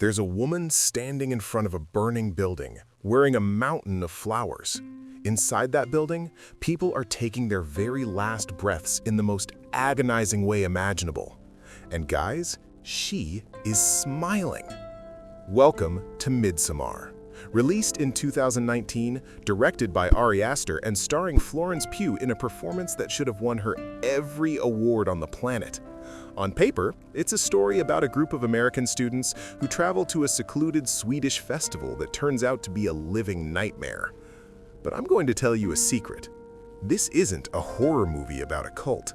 There's a woman standing in front of a burning building, wearing a mountain of flowers. Inside that building, people are taking their very last breaths in the most agonizing way imaginable. And guys, she is smiling. Welcome to Midsommar. Released in 2019, directed by Ari Aster and starring Florence Pugh in a performance that should have won her every award on the planet. On paper, it's a story about a group of American students who travel to a secluded Swedish festival that turns out to be a living nightmare. But I'm going to tell you a secret. This isn't a horror movie about a cult.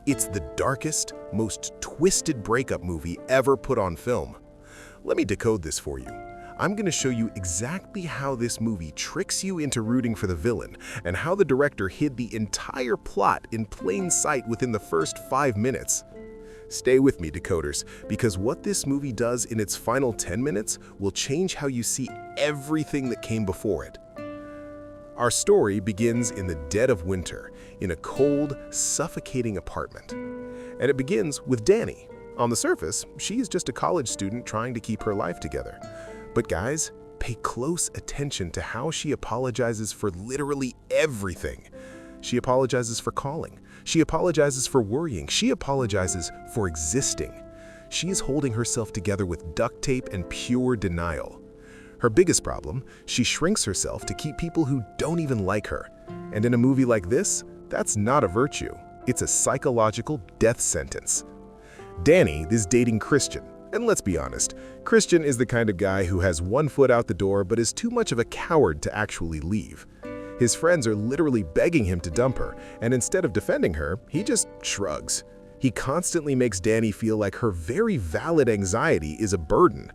It's the darkest, most twisted breakup movie ever put on film. Let me decode this for you. I'm going to show you exactly how this movie tricks you into rooting for the villain and how the director hid the entire plot in plain sight within the first 5 minutes. Stay with me, decoders, because what this movie does in its final 10 minutes will change how you see everything that came before it. Our story begins in the dead of winter, in a cold, suffocating apartment. And it begins with Dani. On the surface, she is just a college student trying to keep her life together. But guys, pay close attention to how she apologizes for literally everything. She apologizes for calling. She apologizes for worrying. She apologizes for existing. She is holding herself together with duct tape and pure denial. Her biggest problem, she shrinks herself to keep people who don't even like her. And in a movie like this, that's not a virtue. It's a psychological death sentence. Dani is dating Christian. And let's be honest, Christian is the kind of guy who has one foot out the door but is too much of a coward to actually leave. His friends are literally begging him to dump her, and instead of defending her, he just shrugs. He constantly makes Dani feel like her very valid anxiety is a burden.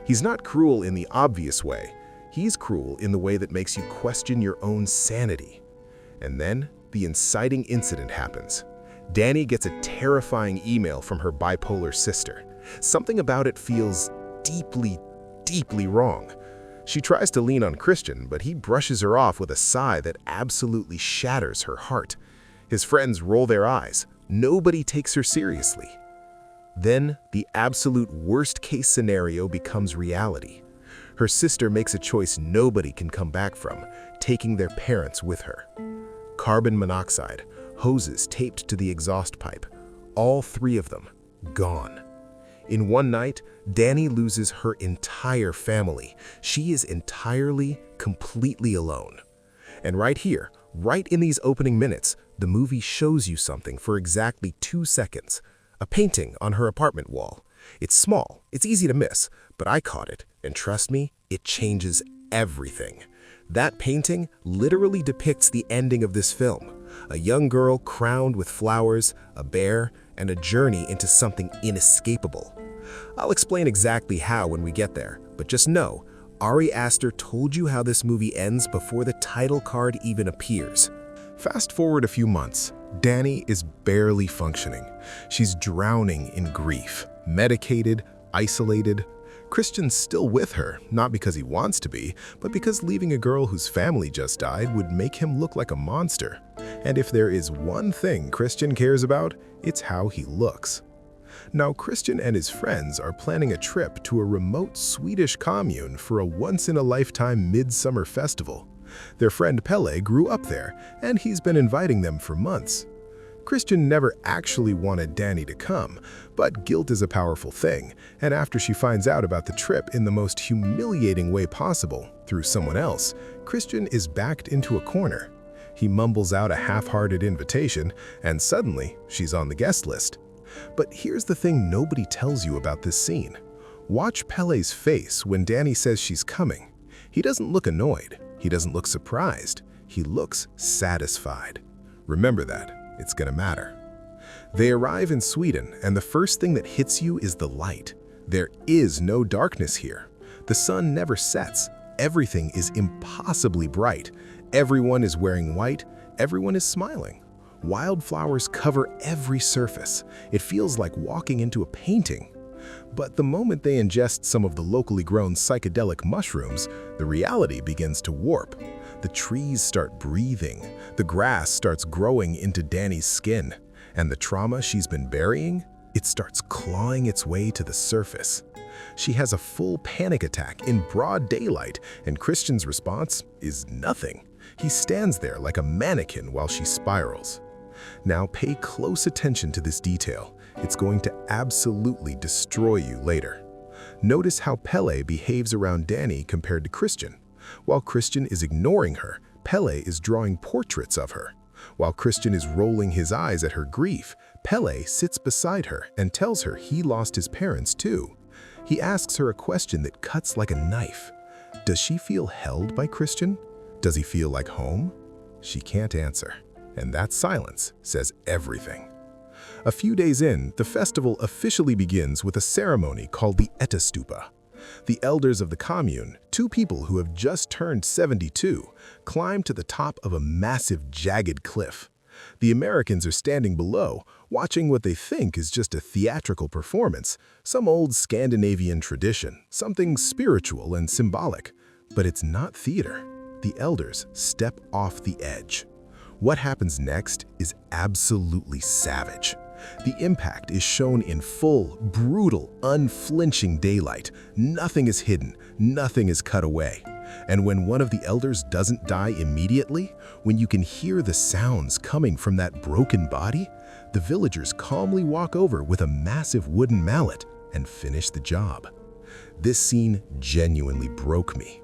He's not cruel in the obvious way. He's cruel in the way that makes you question your own sanity. And then the inciting incident happens. Dani gets a terrifying email from her bipolar sister. Something about it feels deeply, deeply wrong. She tries to lean on Christian, but he brushes her off with a sigh that absolutely shatters her heart. His friends roll their eyes. Nobody takes her seriously. Then, the absolute worst-case scenario becomes reality. Her sister makes a choice nobody can come back from, taking their parents with her. Carbon monoxide, hoses taped to the exhaust pipe, all 3 of them gone. In one night, Dani loses her entire family. She is entirely, completely alone. And right here, right in these opening minutes, the movie shows you something for exactly 2 seconds. A painting on her apartment wall. It's small, it's easy to miss, but I caught it, and trust me, it changes everything. That painting literally depicts the ending of this film. A young girl crowned with flowers, a bear, and a journey into something inescapable. I'll explain exactly how when we get there, but just know, Ari Aster told you how this movie ends before the title card even appears. Fast forward a few months, Dani is barely functioning. She's drowning in grief, medicated, isolated. Christian's still with her, not because he wants to be, but because leaving a girl whose family just died would make him look like a monster. And if there is one thing Christian cares about, it's how he looks. Now, Christian and his friends are planning a trip to a remote Swedish commune for a once-in-a-lifetime midsummer festival. Their friend Pelle grew up there, and he's been inviting them for months. Christian never actually wanted Dani to come, but guilt is a powerful thing, and after she finds out about the trip in the most humiliating way possible, through someone else, Christian is backed into a corner. He mumbles out a half-hearted invitation, and suddenly, she's on the guest list. But here's the thing nobody tells you about this scene. Watch Pelle's face when Dani says she's coming. He doesn't look annoyed. He doesn't look surprised. He looks satisfied. Remember that. It's gonna matter. They arrive in Sweden, and the first thing that hits you is the light. There is no darkness here. The sun never sets. Everything is impossibly bright. Everyone is wearing white. Everyone is smiling. Wildflowers cover every surface. It feels like walking into a painting. But the moment they ingest some of the locally grown psychedelic mushrooms, the reality begins to warp. The trees start breathing. The grass starts growing into Dani's skin. And the trauma she's been burying, it starts clawing its way to the surface. She has a full panic attack in broad daylight, and Christian's response is nothing. He stands there like a mannequin while she spirals. Now pay close attention to this detail. It's going to absolutely destroy you later. Notice how Pelle behaves around Dani compared to Christian. While Christian is ignoring her, Pelle is drawing portraits of her. While Christian is rolling his eyes at her grief, Pelle sits beside her and tells her he lost his parents too. He asks her a question that cuts like a knife. Does she feel held by Christian? Does he feel like home? She can't answer, and that silence says everything. A few days in, the festival officially begins with a ceremony called the Ättestupa. The elders of the commune, two people who have just turned 72, climb to the top of a massive jagged cliff. The Americans are standing below, watching what they think is just a theatrical performance, some old Scandinavian tradition, something spiritual and symbolic. But it's not theater. The elders step off the edge. What happens next is absolutely savage. The impact is shown in full, brutal, unflinching daylight. Nothing is hidden, nothing is cut away. And when one of the elders doesn't die immediately, when you can hear the sounds coming from that broken body, the villagers calmly walk over with a massive wooden mallet and finish the job. This scene genuinely broke me.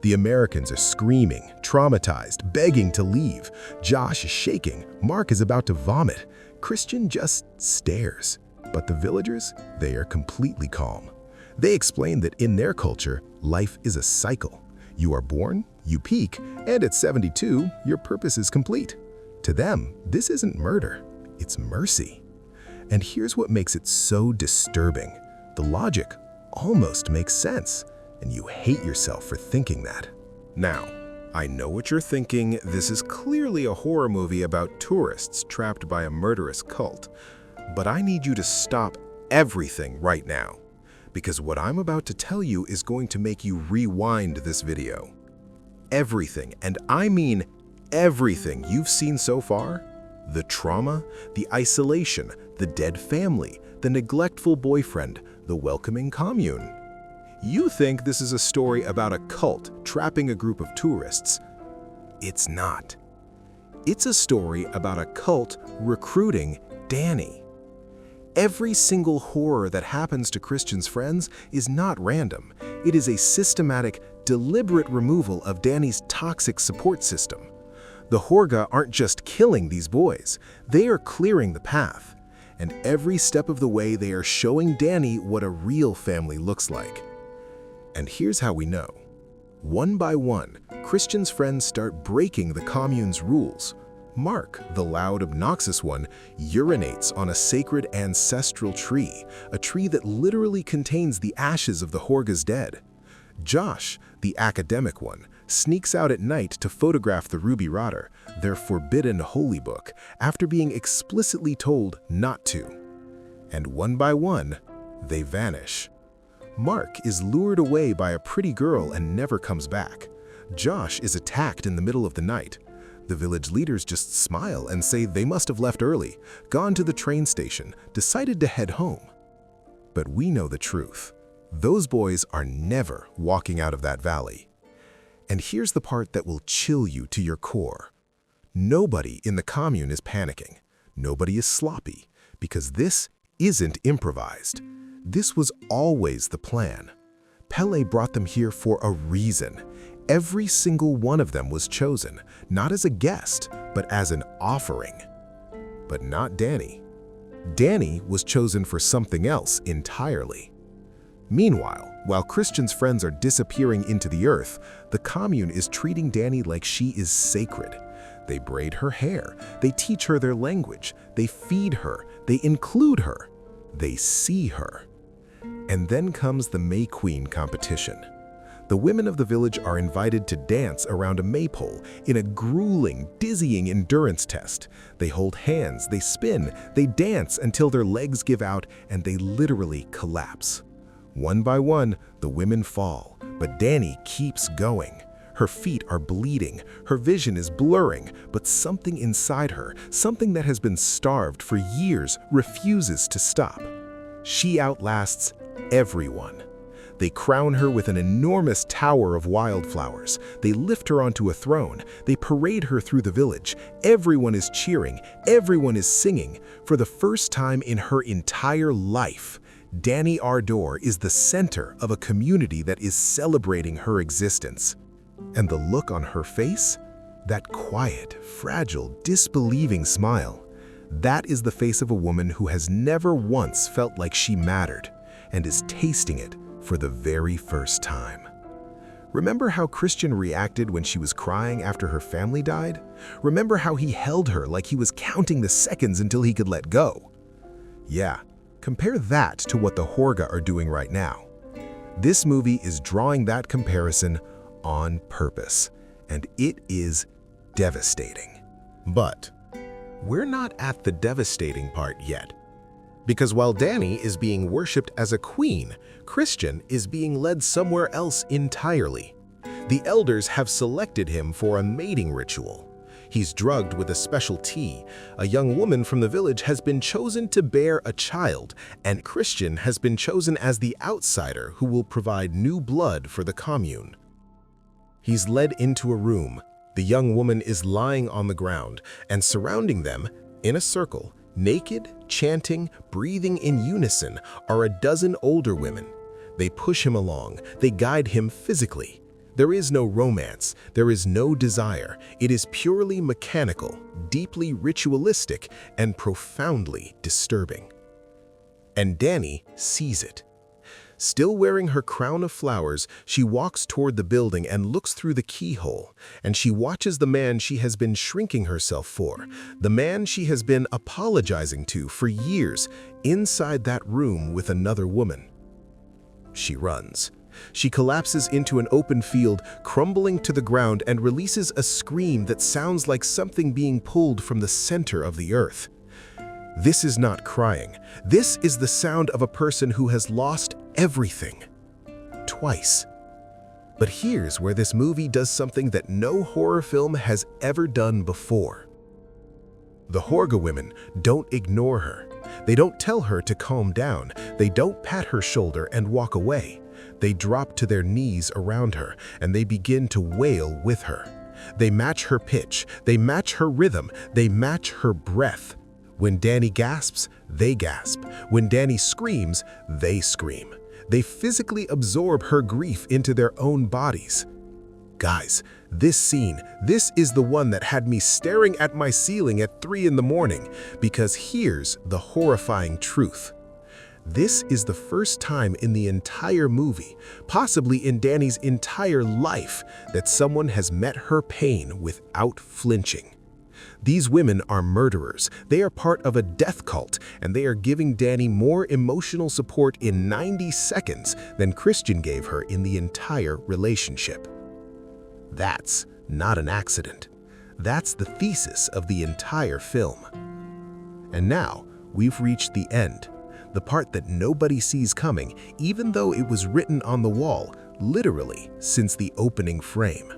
The Americans are screaming, traumatized, begging to leave. Josh is shaking. Mark is about to vomit. Christian just stares. But the villagers, they are completely calm. They explain that in their culture, life is a cycle. You are born, you peak, and at 72, your purpose is complete. To them, this isn't murder, it's mercy. And here's what makes it so disturbing. The logic almost makes sense, and you hate yourself for thinking that. Now, I know what you're thinking. This is clearly a horror movie about tourists trapped by a murderous cult. But I need you to stop everything right now, because what I'm about to tell you is going to make you rewind this video. Everything, and I mean everything you've seen so far, the trauma, the isolation, the dead family, the neglectful boyfriend, the welcoming commune. You think this is a story about a cult trapping a group of tourists. It's not. It's a story about a cult recruiting Dani. Every single horror that happens to Christian's friends is not random. It is a systematic, deliberate removal of Dani's toxic support system. The Hårga aren't just killing these boys, they are clearing the path. And every step of the way they are showing Dani what a real family looks like. And here's how we know. One by one, Christian's friends start breaking the commune's rules. Mark, the loud, obnoxious one, urinates on a sacred ancestral tree, a tree that literally contains the ashes of the Hårga's dead. Josh, the academic one, sneaks out at night to photograph the Ruby Rotter, their forbidden holy book, after being explicitly told not to. And one by one, they vanish. Mark is lured away by a pretty girl and never comes back. Josh is attacked in the middle of the night. The village leaders just smile and say they must have left early, gone to the train station, decided to head home. But we know the truth. Those boys are never walking out of that valley. And here's the part that will chill you to your core. Nobody in the commune is panicking. Nobody is sloppy, because this isn't improvised. This was always the plan. Pelle brought them here for a reason. Every single one of them was chosen, not as a guest, but as an offering. But not Dani. Dani was chosen for something else entirely. Meanwhile, while Christian's friends are disappearing into the earth, the commune is treating Dani like she is sacred. They braid her hair, they teach her their language, they feed her, they include her, they see her. And then comes the May Queen competition. The women of the village are invited to dance around a maypole in a grueling, dizzying endurance test. They hold hands, they spin, they dance until their legs give out and they literally collapse. One by one, the women fall, but Dani keeps going. Her feet are bleeding, her vision is blurring, but something inside her, something that has been starved for years, refuses to stop. She outlasts everyone. They crown her with an enormous tower of wildflowers. They lift her onto a throne. They parade her through the village. Everyone is cheering. Everyone is singing. For the first time in her entire life, Dani Ardor is the center of a community that is celebrating her existence. And the look on her face? That quiet, fragile, disbelieving smile. That is the face of a woman who has never once felt like she mattered and is tasting it for the very first time. Remember how Christian reacted when she was crying after her family died? Remember how he held her like he was counting the seconds until he could let go? Yeah, compare that to what the Hårga are doing right now. This movie is drawing that comparison on purpose, and it is devastating. But we're not at the devastating part yet. Because while Dani is being worshipped as a queen, Christian is being led somewhere else entirely. The elders have selected him for a mating ritual. He's drugged with a special tea. A young woman from the village has been chosen to bear a child, and Christian has been chosen as the outsider who will provide new blood for the commune. He's led into a room. The young woman is lying on the ground, and surrounding them, in a circle, naked, chanting, breathing in unison, are a dozen older women. They push him along. They guide him physically. There is no romance. There is no desire. It is purely mechanical, deeply ritualistic, and profoundly disturbing. And Dani sees it. Still wearing her crown of flowers, she walks toward the building and looks through the keyhole, and she watches the man she has been shrinking herself for, the man she has been apologizing to for years, inside that room with another woman. She runs. She collapses into an open field, crumbling to the ground, and releases a scream that sounds like something being pulled from the center of the earth. This is not crying. This is the sound of a person who has lost everything. Twice. But here's where this movie does something that no horror film has ever done before. The Hårga women don't ignore her. They don't tell her to calm down. They don't pat her shoulder and walk away. They drop to their knees around her, and they begin to wail with her. They match her pitch. They match her rhythm. They match her breath. When Dani gasps, they gasp. When Dani screams, they scream. They physically absorb her grief into their own bodies. Guys, this scene, this is the one that had me staring at my ceiling at 3 in the morning, because here's the horrifying truth. This is the first time in the entire movie, possibly in Dani's entire life, that someone has met her pain without flinching. These women are murderers. They are part of a death cult, and they are giving Dani more emotional support in 90 seconds than Christian gave her in the entire relationship. That's not an accident. That's the thesis of the entire film. And now, we've reached the end, the part that nobody sees coming, even though it was written on the wall, literally, since the opening frame.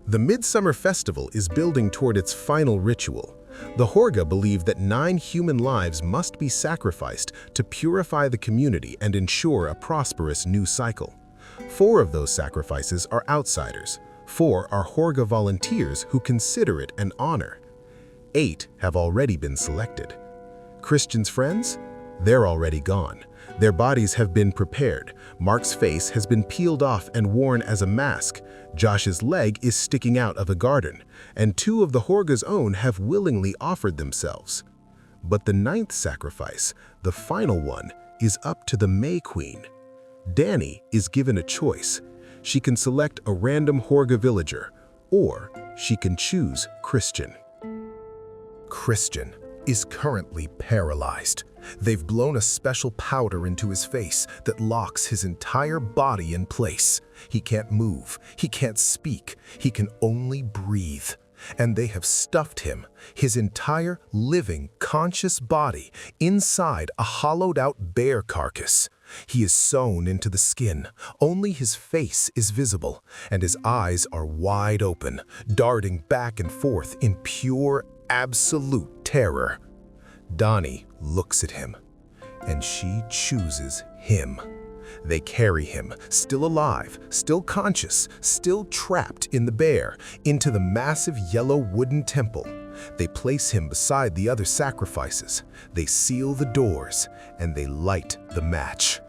The Midsummer Festival is building toward its final ritual. The Hårga believe that 9 human lives must be sacrificed to purify the community and ensure a prosperous new cycle. 4 of those sacrifices are outsiders. 4 are Hårga volunteers who consider it an honor. 8 have already been selected. Christian's friends? They're already gone. Their bodies have been prepared. Mark's face has been peeled off and worn as a mask. Josh's leg is sticking out of a garden, and 2 of the Hårga's own have willingly offered themselves. But the 9th sacrifice, the final one, is up to the May Queen. Dani is given a choice. She can select a random Hårga villager, or she can choose Christian. Christian is currently paralyzed. They've blown a special powder into his face that locks his entire body in place. He can't move, he can't speak, he can only breathe. And they have stuffed him, his entire living, conscious body, inside a hollowed-out bear carcass. He is sewn into the skin. Only his face is visible, and his eyes are wide open, darting back and forth in pure, absolute terror. Dani looks at him, and she chooses him. They carry him, still alive, still conscious, still trapped in the bear, into the massive yellow wooden temple. They place him beside the other sacrifices. They seal the doors, and they light the match.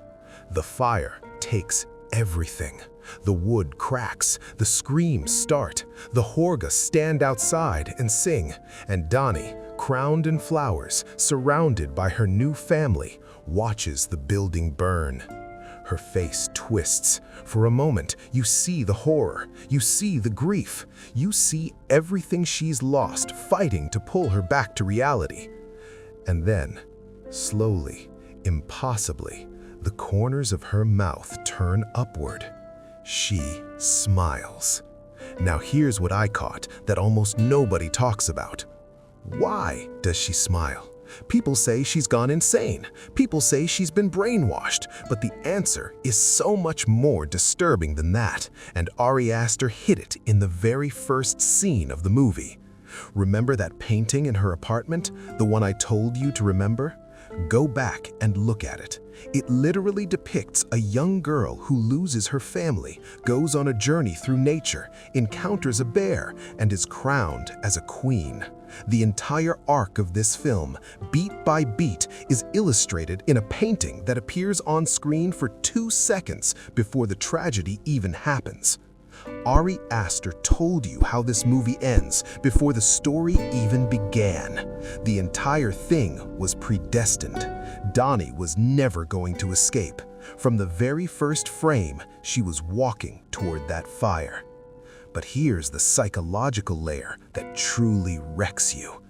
The fire takes everything. The wood cracks, the screams start, the Hårga stand outside and sing, and Dani, crowned in flowers, surrounded by her new family, watches the building burn. Her face twists. For a moment, you see the horror, you see the grief, you see everything she's lost fighting to pull her back to reality. And then, slowly, impossibly, the corners of her mouth turn upward. She smiles. Now here's what I caught that almost nobody talks about. Why does she smile? People say she's gone insane. People say she's been brainwashed. But the answer is so much more disturbing than that, and Ari Aster hit it in the very first scene of the movie. Remember that painting in her apartment? The one I told you to remember? Go back and look at it. It literally depicts a young girl who loses her family, goes on a journey through nature, encounters a bear, and is crowned as a queen. The entire arc of this film, beat by beat, is illustrated in a painting that appears on screen for 2 seconds before the tragedy even happens. Ari Aster told you how this movie ends before the story even began. The entire thing was predestined. Dani was never going to escape. From the very first frame, she was walking toward that fire. But here's the psychological layer that truly wrecks you.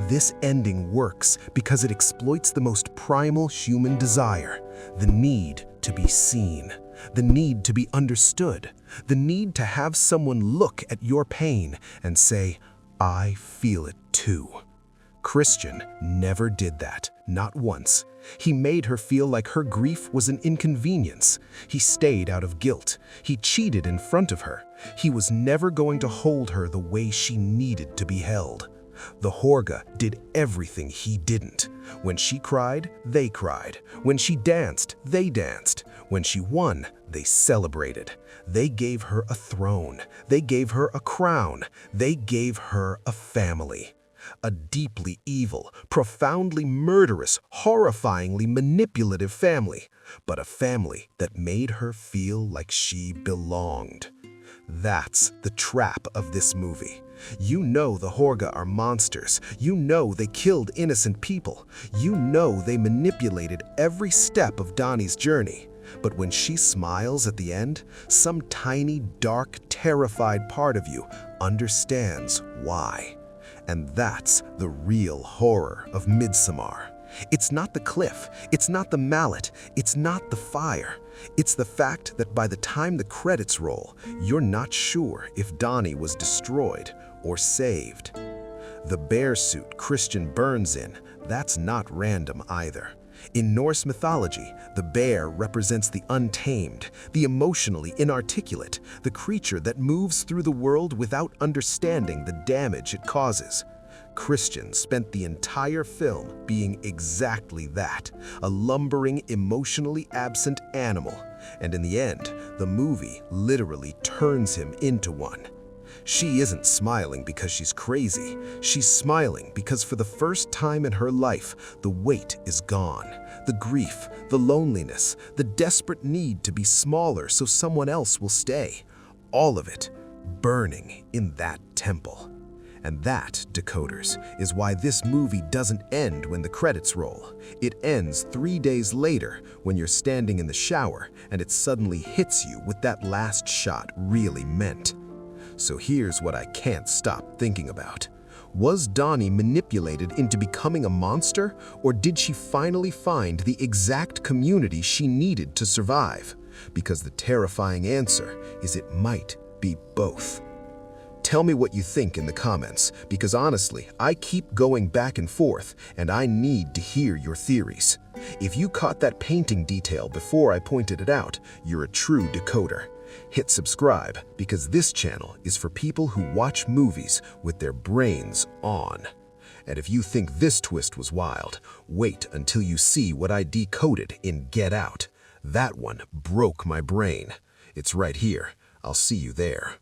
This ending works because it exploits the most primal human desire, the need to be seen, the need to be understood, the need to have someone look at your pain and say, "I feel it too." Christian never did that, not once. He made her feel like her grief was an inconvenience. He stayed out of guilt. He cheated in front of her. He was never going to hold her the way she needed to be held. The Hårga did everything he didn't. When she cried, they cried. When she danced, they danced. When she won, they celebrated. They gave her a throne. They gave her a crown. They gave her a family. A deeply evil, profoundly murderous, horrifyingly manipulative family, but a family that made her feel like she belonged. That's the trap of this movie. You know the Hårga are monsters. You know they killed innocent people. You know they manipulated every step of Dani's journey. But when she smiles at the end, some tiny, dark, terrified part of you understands why. And that's the real horror of Midsommar. It's not the cliff, it's not the mallet, it's not the fire. It's the fact that by the time the credits roll, you're not sure if Dani was destroyed or saved. The bear suit Christian burns in, that's not random either. In Norse mythology, the bear represents the untamed, the emotionally inarticulate, the creature that moves through the world without understanding the damage it causes. Christian spent the entire film being exactly that, a lumbering, emotionally absent animal, and in the end, the movie literally turns him into one. She isn't smiling because she's crazy. She's smiling because for the first time in her life, the weight is gone. The grief, the loneliness, the desperate need to be smaller so someone else will stay. All of it burning in that temple. And that, decoders, is why this movie doesn't end when the credits roll. It ends 3 days later when you're standing in the shower and it suddenly hits you what that last shot really meant. So here's what I can't stop thinking about. Was Dani manipulated into becoming a monster, or did she finally find the exact community she needed to survive? Because the terrifying answer is it might be both. Tell me what you think in the comments, because honestly, I keep going back and forth, and I need to hear your theories. If you caught that painting detail before I pointed it out, you're a true decoder. Hit subscribe, because this channel is for people who watch movies with their brains on. And if you think this twist was wild, wait until you see what I decoded in Get Out. That one broke my brain. It's right here. I'll see you there.